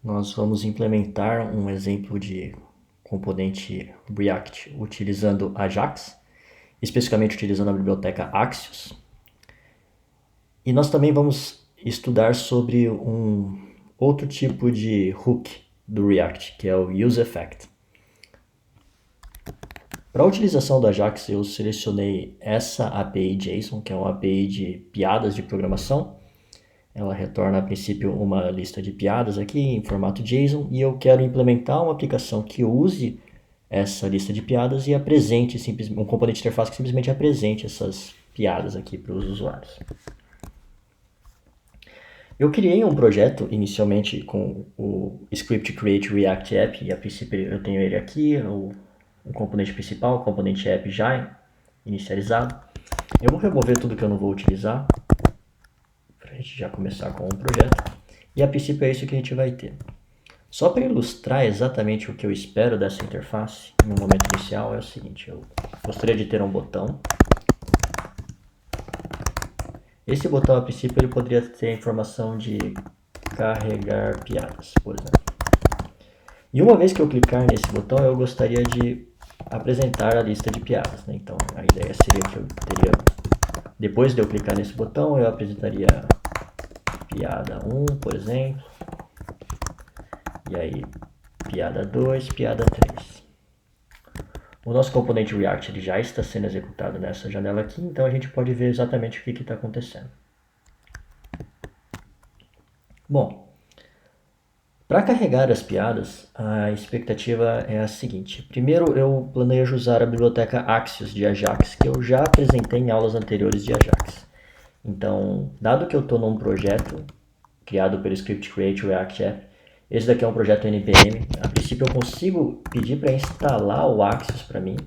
nós vamos implementar um exemplo de componente React utilizando Ajax, especificamente utilizando a biblioteca Axios. E nós também vamos estudar sobre um outro tipo de hook do React, que é o useEffect. Para a utilização do Ajax, eu selecionei essa API JSON, que é uma API de piadas de programação. Ela retorna, a princípio, uma lista de piadas aqui em formato JSON, e eu quero implementar uma aplicação que use essa lista de piadas e apresente um componente de interface que simplesmente apresente essas piadas aqui para os usuários. Eu criei um projeto inicialmente com o script create react app, e a princípio eu tenho ele aqui, o componente principal, o componente app já inicializado. Eu vou remover tudo que eu não vou utilizar, para a gente já começar com o projeto. E a princípio é isso que a gente vai ter. Só para ilustrar exatamente o que eu espero dessa interface, no momento inicial, é o seguinte: eu gostaria de ter um botão. Esse botão, a princípio, ele poderia ter a informação de carregar piadas, por exemplo. E uma vez que eu clicar nesse botão, eu gostaria de apresentar a lista de piadas, né? Então, a ideia seria que eu teria, depois de eu clicar nesse botão, eu apresentaria piada 1, por exemplo, e aí piada 2, piada 3. O nosso componente React ele já está sendo executado nessa janela aqui, então a gente pode ver exatamente o que está acontecendo. Bom, para carregar as piadas, a expectativa é a seguinte. Primeiro, eu planejo usar a biblioteca Axios de Ajax, que eu já apresentei em aulas anteriores de Ajax. Então, dado que eu estou num projeto criado pelo Script Create React App, esse daqui é um projeto NPM. A princípio, eu consigo pedir para instalar o Axios para mim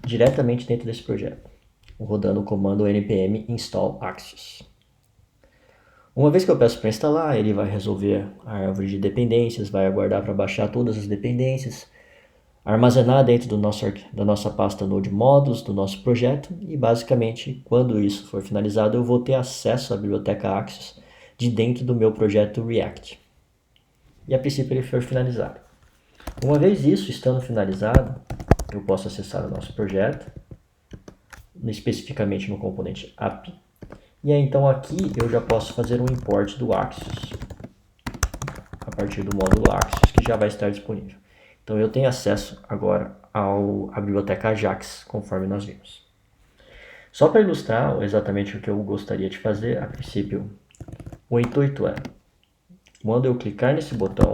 diretamente dentro desse projeto, rodando o comando npm install Axios. Uma vez que eu peço para instalar, ele vai resolver a árvore de dependências, vai aguardar para baixar todas as dependências, armazenar dentro da nossa pasta Node Modules do nosso projeto, e basicamente, quando isso for finalizado, eu vou ter acesso à biblioteca Axios de dentro do meu projeto React. E a princípio ele for finalizado. Uma vez isso estando finalizado, eu posso acessar o nosso projeto, especificamente no componente API. E aí, então aqui eu já posso fazer um import do Axios, a partir do módulo Axios, que já vai estar disponível. Então eu tenho acesso agora à biblioteca Ajax, conforme nós vimos. Só para ilustrar exatamente o que eu gostaria de fazer, a princípio, o intuito é, quando eu clicar nesse botão,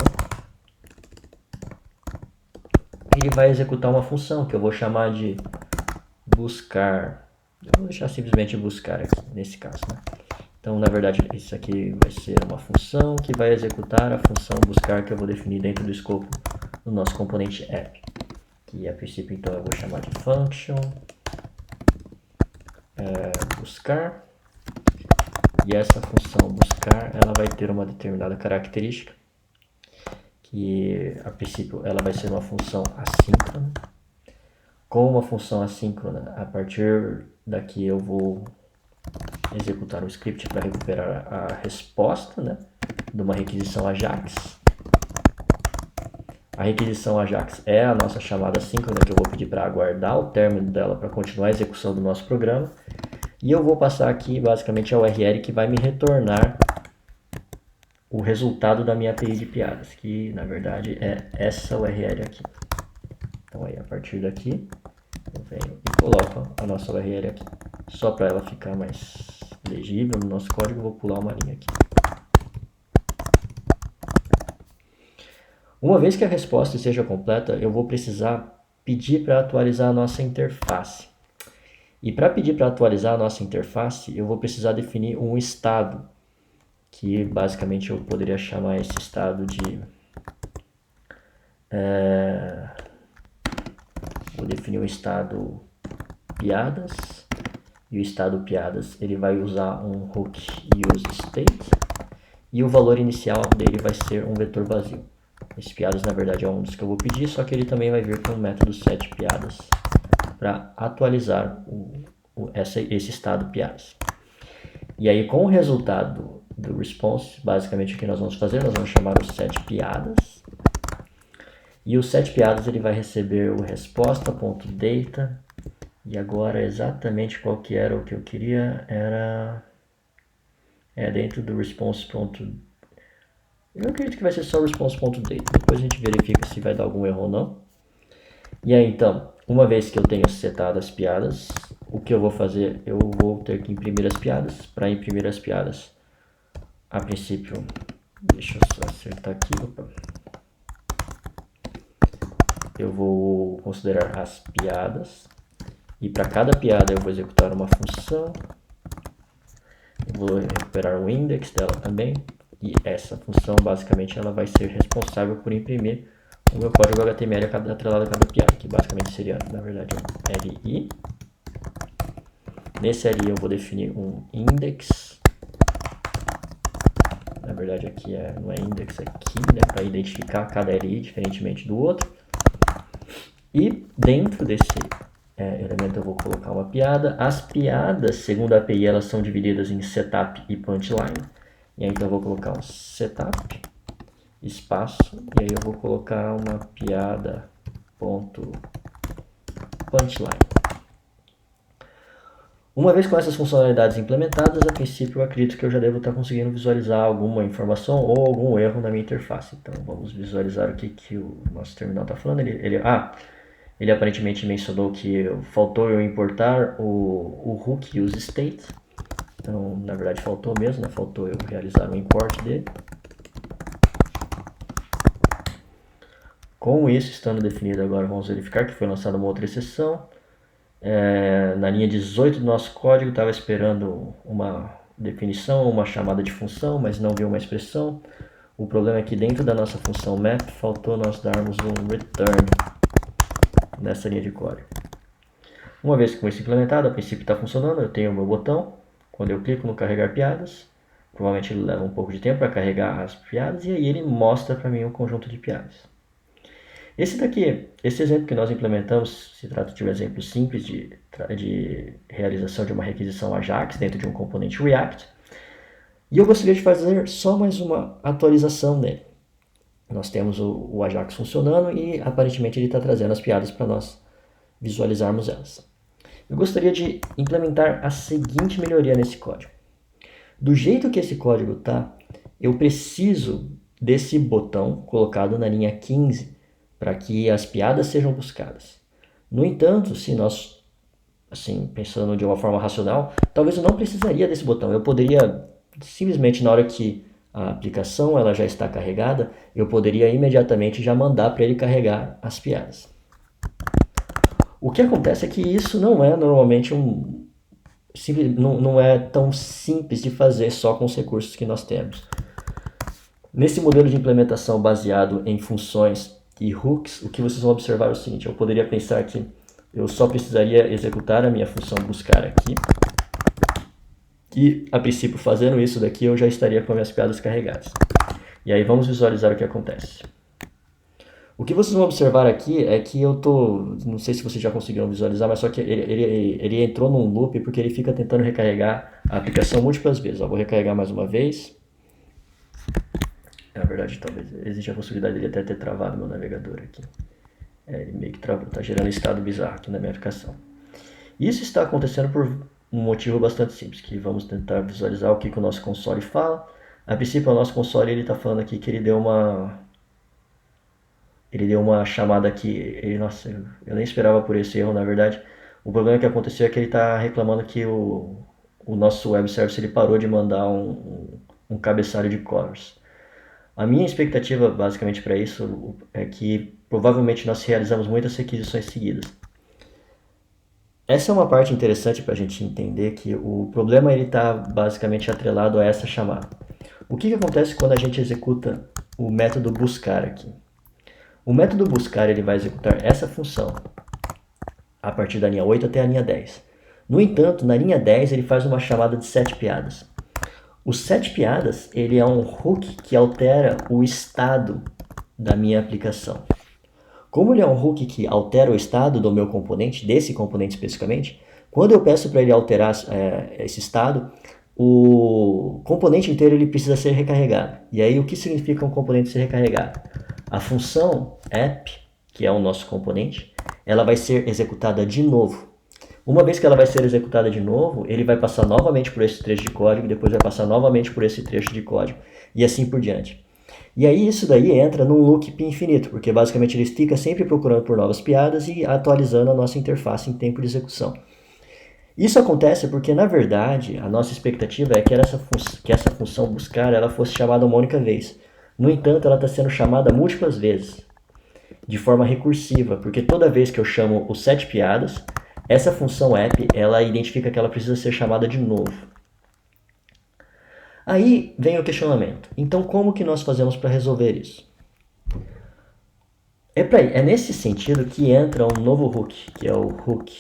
ele vai executar uma função que eu vou chamar de buscar. Eu vou deixar simplesmente buscar aqui, nesse caso, né? Então, na verdade, isso aqui vai ser uma função que vai executar a função buscar que eu vou definir dentro do escopo do nosso componente app. Que a princípio, então, eu vou chamar de function buscar. E essa função buscar, ela vai ter uma determinada característica, que a princípio ela vai ser uma função assíncrona. Com uma função assíncrona, a partir daqui eu vou executar um script para recuperar a resposta, né, de uma requisição Ajax. A requisição Ajax é a nossa chamada síncrona que eu vou pedir para aguardar o término dela para continuar a execução do nosso programa. E eu vou passar aqui basicamente a URL que vai me retornar o resultado da minha API de piadas, que na verdade é essa URL aqui. Então aí a partir daqui eu venho e coloco a nossa URL aqui. Só para ela ficar mais legível no nosso código, eu vou pular uma linha aqui. Uma vez que a resposta esteja completa, eu vou precisar pedir para atualizar a nossa interface. E para pedir para atualizar a nossa interface, eu vou precisar definir um estado, que basicamente eu poderia chamar esse estado de... Vou definir um estado piadas, e o estado piadas ele vai usar um hook useState, e o valor inicial dele vai ser um vetor vazio. Esse piadas na verdade é um dos que eu vou pedir, só que ele também vai vir com o método setPiadas para atualizar esse estado piadas. E aí com o resultado do response, basicamente o que nós vamos fazer, nós vamos chamar o setPiadas. E o setPiadas ele vai receber o resposta.data. E agora exatamente qual que era o que eu queria, era dentro do response. Eu acredito que vai ser só response.data. Depois a gente verifica se vai dar algum erro ou não. E aí então, uma vez que eu tenho setado as piadas, o que eu vou fazer? Eu vou ter que imprimir as piadas. Para imprimir as piadas, a princípio, deixa eu só acertar aqui. Opa. Eu vou considerar as piadas. E para cada piada eu vou executar uma função. Eu vou recuperar o index dela também. E essa função, basicamente, ela vai ser responsável por imprimir o meu código HTML atrelado a cada piada, que basicamente seria, na verdade, um LI. Nesse LI eu vou definir um index. Na verdade, aqui não é index aqui, né, para identificar cada LI diferentemente do outro. E dentro desse elemento eu vou colocar uma piada. As piadas, segundo a API, elas são divididas em setup e punchline. E aí então eu vou colocar um setup, espaço, e aí eu vou colocar uma piada ponto punchline. Uma vez com essas funcionalidades implementadas, a princípio eu acredito que eu já devo estar conseguindo visualizar alguma informação ou algum erro na minha interface. Então vamos visualizar o que o nosso terminal está falando. Ele aparentemente mencionou que faltou eu importar o hook useState. Então, na verdade, faltou mesmo, né? Faltou eu realizar um import dele. Com isso estando definido, agora vamos verificar que foi lançada uma outra exceção. Na linha 18 do nosso código, estava esperando uma definição, uma chamada de função, mas não viu uma expressão. O problema é que dentro da nossa função map, faltou nós darmos um return nessa linha de código. Uma vez com isso implementado, a princípio está funcionando, eu tenho o meu botão. Quando eu clico no carregar piadas, provavelmente ele leva um pouco de tempo para carregar as piadas e aí ele mostra para mim um conjunto de piadas. Esse exemplo que nós implementamos, se trata de um exemplo simples de realização de uma requisição AJAX dentro de um componente React. E eu gostaria de fazer só mais uma atualização nele. Nós temos o AJAX funcionando e aparentemente ele está trazendo as piadas para nós visualizarmos elas. Eu gostaria de implementar a seguinte melhoria nesse código. Do jeito que esse código está, eu preciso desse botão colocado na linha 15 para que as piadas sejam buscadas. No entanto, se nós, assim, pensando de uma forma racional, talvez eu não precisaria desse botão. Eu poderia simplesmente, na hora que a aplicação ela já está carregada, eu poderia imediatamente já mandar para ele carregar as piadas. O que acontece é que isso não é normalmente não é tão simples de fazer só com os recursos que nós temos. Nesse modelo de implementação baseado em funções e hooks, o que vocês vão observar é o seguinte: eu poderia pensar que eu só precisaria executar a minha função buscar aqui, e a princípio fazendo isso daqui eu já estaria com as minhas piadas carregadas. E aí vamos visualizar o que acontece. O que vocês vão observar aqui é que não sei se vocês já conseguiram visualizar, mas só que ele entrou num loop porque ele fica tentando recarregar a aplicação múltiplas vezes. Vou recarregar mais uma vez. Na verdade, talvez existe a possibilidade de ele até ter travado meu navegador aqui. Ele meio que travou, está gerando estado bizarro aqui na minha aplicação. Isso está acontecendo por um motivo bastante simples, que vamos tentar visualizar o que o nosso console fala. A princípio, o nosso console está falando aqui que ele deu uma chamada aqui. Nossa, eu nem esperava por esse erro, na verdade. O problema que aconteceu é que ele está reclamando que o nosso web service ele parou de mandar um cabeçalho de cores. A minha expectativa, basicamente, para isso é que provavelmente nós realizamos muitas requisições seguidas. Essa é uma parte interessante para a gente entender que o problema está basicamente atrelado a essa chamada. O que acontece quando a gente executa o método buscar aqui? O método buscar ele vai executar essa função a partir da linha 8 até a linha 10. No entanto, na linha 10 ele faz uma chamada de setPiadas. O setPiadas ele é um hook que altera o estado da minha aplicação. Como ele é um hook que altera o estado do meu componente, desse componente especificamente, quando eu peço para ele alterar esse estado, o componente inteiro ele precisa ser recarregado. E aí o que significa um componente ser recarregado? A função app, que é o nosso componente, ela vai ser executada de novo. Uma vez que ela vai ser executada de novo, ele vai passar novamente por esse trecho de código, depois vai passar novamente por esse trecho de código, e assim por diante. E aí isso daí entra num loop infinito, porque basicamente ele fica sempre procurando por novas piadas e atualizando a nossa interface em tempo de execução. Isso acontece porque, na verdade, a nossa expectativa é que essa função buscar ela fosse chamada uma única vez. No entanto, ela está sendo chamada múltiplas vezes, de forma recursiva, porque toda vez que eu chamo o set piadas, essa função app ela identifica que ela precisa ser chamada de novo. Aí vem o questionamento. Então, como que nós fazemos para resolver isso? É nesse sentido que entra um novo hook, que é o hook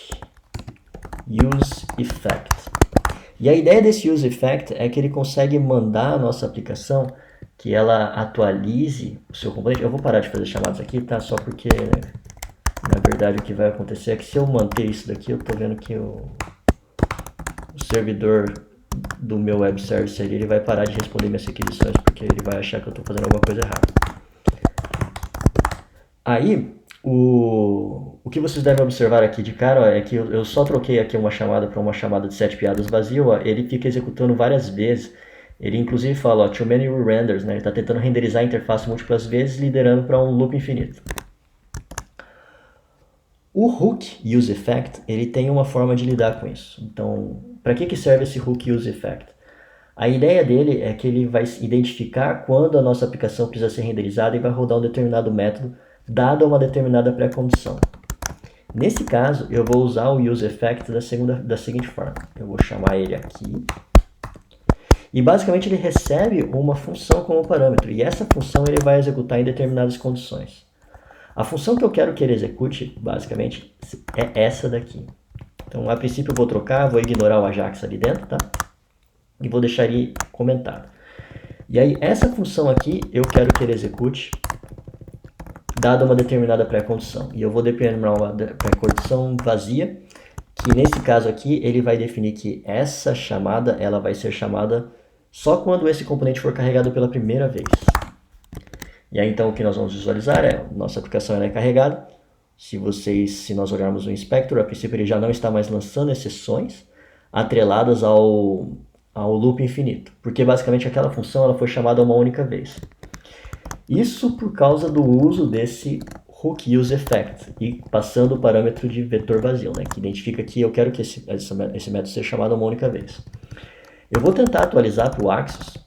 useEffect. E a ideia desse useEffect é que ele consegue mandar a nossa aplicação que ela atualize o seu componente. Eu vou parar de fazer chamadas aqui, tá? Só porque, na verdade, o que vai acontecer é que se eu manter isso daqui, eu tô vendo que o servidor do meu web service ele vai parar de responder minhas requisições, porque ele vai achar que eu estou fazendo alguma coisa errada. Aí, o que vocês devem observar aqui de cara é que eu só troquei aqui uma chamada para uma chamada de set piadas vazio, ó, ele fica executando várias vezes. Ele inclusive fala, ó, too many renders, né? Ele está tentando renderizar a interface múltiplas vezes, liderando para um loop infinito. O hook useEffect, ele tem uma forma de lidar com isso. Então, para que serve esse hook useEffect? A ideia dele é que ele vai identificar quando a nossa aplicação precisa ser renderizada e vai rodar um determinado método, dada uma determinada pré-condição. Nesse caso, eu vou usar o useEffect da seguinte forma. Eu vou chamar ele aqui. E basicamente ele recebe uma função como parâmetro. E essa função ele vai executar em determinadas condições. A função que eu quero que ele execute, basicamente, é essa daqui. Então, a princípio eu vou trocar, vou ignorar o Ajax ali dentro, tá? E vou deixar ele comentado. E aí, essa função aqui, eu quero que ele execute dada uma determinada pré-condição. E eu vou determinar uma pré-condição vazia, que nesse caso aqui, ele vai definir que essa chamada, ela vai ser chamada só quando esse componente for carregado pela primeira vez. E aí, então, o que nós vamos visualizar é, nossa aplicação ela é carregada. Se nós olharmos o inspector, a princípio ele já não está mais lançando exceções atreladas ao loop infinito, porque basicamente aquela função ela foi chamada uma única vez. Isso por causa do uso desse hook useEffect e passando o parâmetro de vetor vazio, né, que identifica que eu quero que esse método seja chamado uma única vez. Eu vou tentar atualizar para o Axios,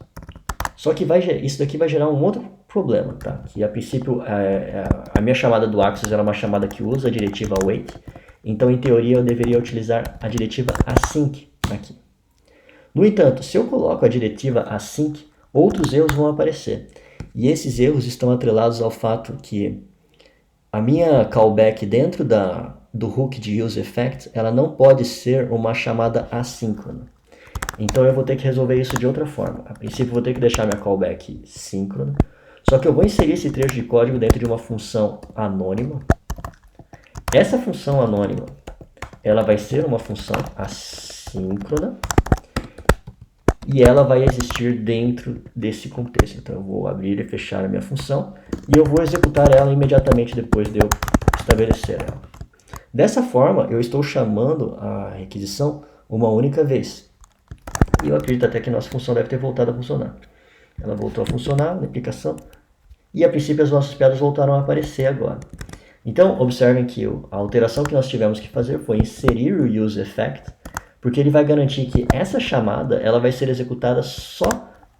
só que isso daqui vai gerar um outro problema, tá? Que a princípio a minha chamada do Axios era uma chamada que usa a diretiva await, então em teoria eu deveria utilizar a diretiva async aqui. No entanto, se eu coloco a diretiva async, outros erros vão aparecer. E esses erros estão atrelados ao fato que a minha callback dentro do hook de useEffect, ela não pode ser uma chamada assíncrona. Então eu vou ter que resolver isso de outra forma. A princípio eu vou ter que deixar minha callback síncrona, só que eu vou inserir esse trecho de código dentro de uma função anônima. Essa função anônima, ela vai ser uma função assíncrona e ela vai existir dentro desse contexto. Então eu vou abrir e fechar a minha função e eu vou executar ela imediatamente depois de eu estabelecer ela. Dessa forma, eu estou chamando a requisição uma única vez. E eu acredito até que nossa função deve ter voltado a funcionar. Ela voltou a funcionar na aplicação e a princípio as nossas piadas voltaram a aparecer agora. Então, observem que a alteração que nós tivemos que fazer foi inserir o useEffect, porque ele vai garantir que essa chamada ela vai ser executada só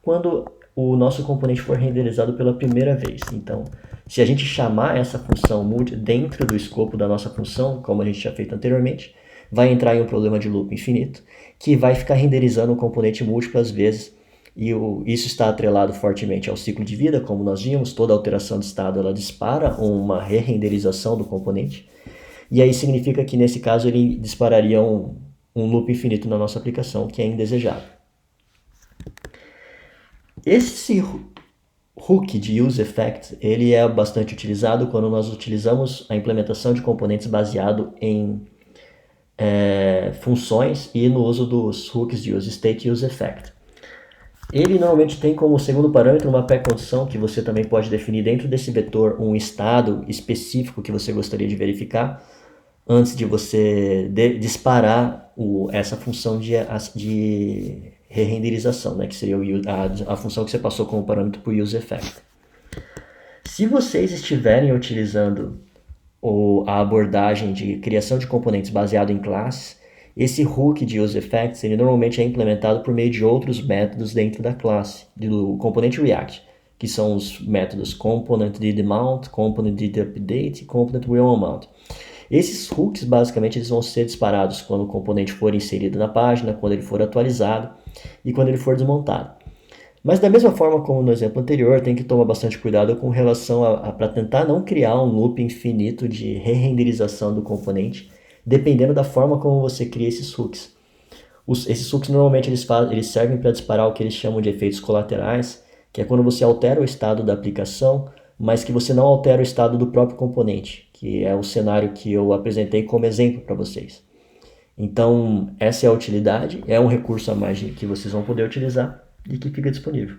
quando o nosso componente for renderizado pela primeira vez. Então, se a gente chamar essa função dentro do escopo da nossa função, como a gente já feito anteriormente, vai entrar em um problema de loop infinito, que vai ficar renderizando o componente múltiplas vezes, e isso está atrelado fortemente ao ciclo de vida, como nós vimos, toda alteração de estado ela dispara uma re-renderização do componente, e aí significa que nesse caso ele dispararia um loop infinito na nossa aplicação, que é indesejável. Esse hook de useEffect, ele é bastante utilizado quando nós utilizamos a implementação de componentes baseado em funções e no uso dos hooks de useState e useEffect. Ele normalmente tem como segundo parâmetro uma pré-condição que você também pode definir dentro desse vetor um estado específico que você gostaria de verificar antes de você disparar essa função de re-renderização, né, que seria a função que você passou como parâmetro para o useEffect. Se vocês estiverem utilizando a abordagem de criação de componentes baseado em classes, esse hook de useEffects ele normalmente é implementado por meio de outros métodos dentro da classe, do componente React, que são os métodos componentDidMount, componentDidUpdate e componentWillAmount. Esses hooks, basicamente, eles vão ser disparados quando o componente for inserido na página, quando ele for atualizado e quando ele for desmontado. Mas da mesma forma como no exemplo anterior, tem que tomar bastante cuidado com relação para tentar não criar um loop infinito de re-renderização do componente, dependendo da forma como você cria esses hooks. Esses hooks normalmente eles servem para disparar o que eles chamam de efeitos colaterais, que é quando você altera o estado da aplicação, mas que você não altera o estado do próprio componente, que é o cenário que eu apresentei como exemplo para vocês. Então, essa é a utilidade, é um recurso a mais que vocês vão poder utilizar e que fica disponível.